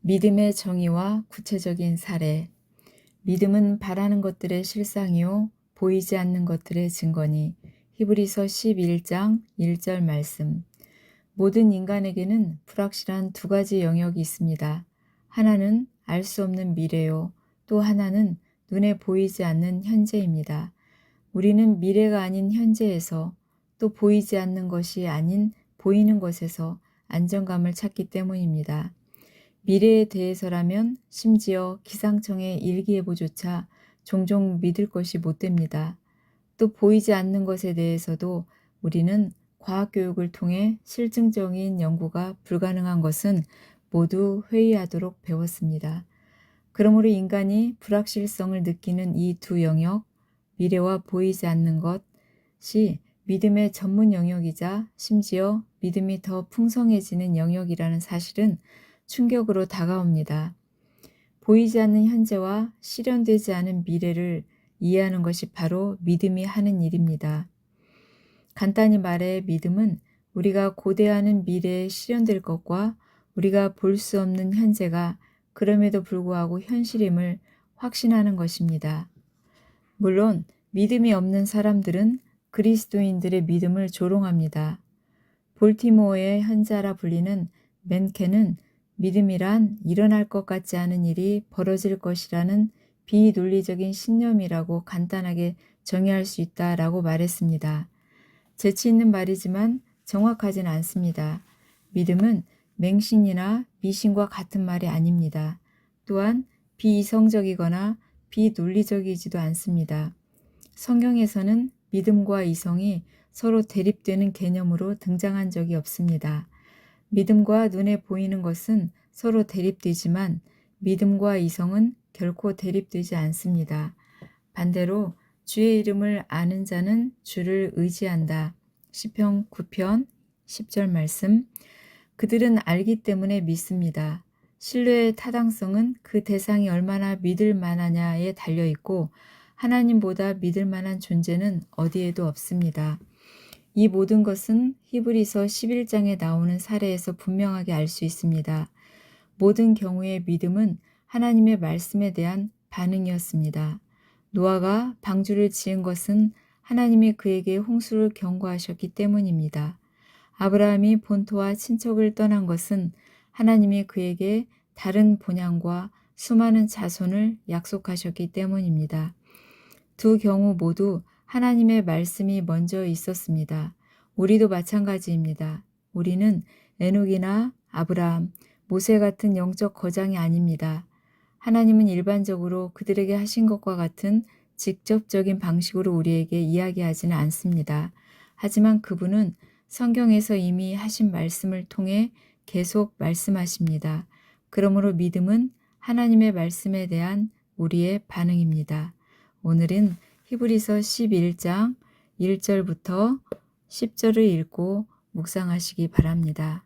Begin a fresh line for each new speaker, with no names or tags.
믿음의 정의와 구체적인 사례. 믿음은 바라는 것들의 실상이요 보이지 않는 것들의 증거니. 히브리서 11장 1절 말씀. 모든 인간에게는 불확실한 두 가지 영역이 있습니다. 하나는 알 수 없는 미래요. 또 하나는 눈에 보이지 않는 현재입니다. 우리는 미래가 아닌 현재에서 또 보이지 않는 것이 아닌 보이는 것에서 안정감을 찾기 때문입니다. 미래에 대해서라면 심지어 기상청의 일기예보조차 종종 믿을 것이 못 됩니다. 또 보이지 않는 것에 대해서도 우리는 과학교육을 통해 실증적인 연구가 불가능한 것은 모두 회의하도록 배웠습니다. 그러므로 인간이 불확실성을 느끼는 이 두 영역, 미래와 보이지 않는 것이 믿음의 전문 영역이자 심지어 믿음이 더 풍성해지는 영역이라는 사실은 충격으로 다가옵니다. 보이지 않는 현재와 실현되지 않은 미래를 이해하는 것이 바로 믿음이 하는 일입니다. 간단히 말해 믿음은 우리가 고대하는 미래에 실현될 것과 우리가 볼 수 없는 현재가 그럼에도 불구하고 현실임을 확신하는 것입니다. 물론 믿음이 없는 사람들은 그리스도인들의 믿음을 조롱합니다. 볼티모어의 현자라 불리는 맨켄은 믿음이란 일어날 것 같지 않은 일이 벌어질 것이라는 비논리적인 신념이라고 간단하게 정의할 수 있다라고 말했습니다. 재치 있는 말이지만 정확하진 않습니다. 믿음은 맹신이나 미신과 같은 말이 아닙니다. 또한 비이성적이거나 비논리적이지도 않습니다. 성경에서는 믿음과 이성이 서로 대립되는 개념으로 등장한 적이 없습니다. 믿음과 눈에 보이는 것은 서로 대립되지만 믿음과 이성은 결코 대립되지 않습니다. 반대로 주의 이름을 아는 자는 주를 의지한다. 시편 9편 10절 말씀. 그들은 알기 때문에 믿습니다. 신뢰의 타당성은 그 대상이 얼마나 믿을 만하냐에 달려있고 하나님보다 믿을 만한 존재는 어디에도 없습니다. 이 모든 것은 히브리서 11장에 나오는 사례에서 분명하게 알 수 있습니다. 모든 경우의 믿음은 하나님의 말씀에 대한 반응이었습니다. 노아가 방주를 지은 것은 하나님이 그에게 홍수를 경고하셨기 때문입니다. 아브라함이 본토와 친척을 떠난 것은 하나님이 그에게 다른 본향과 수많은 자손을 약속하셨기 때문입니다. 두 경우 모두 하나님의 말씀이 먼저 있었습니다. 우리도 마찬가지입니다. 우리는 에녹이나 아브라함, 모세 같은 영적 거장이 아닙니다. 하나님은 일반적으로 그들에게 하신 것과 같은 직접적인 방식으로 우리에게 이야기하지는 않습니다. 하지만 그분은 성경에서 이미 하신 말씀을 통해 계속 말씀하십니다. 그러므로 믿음은 하나님의 말씀에 대한 우리의 반응입니다. 오늘은 히브리서 11장 1절부터 10절을 읽고 묵상하시기 바랍니다.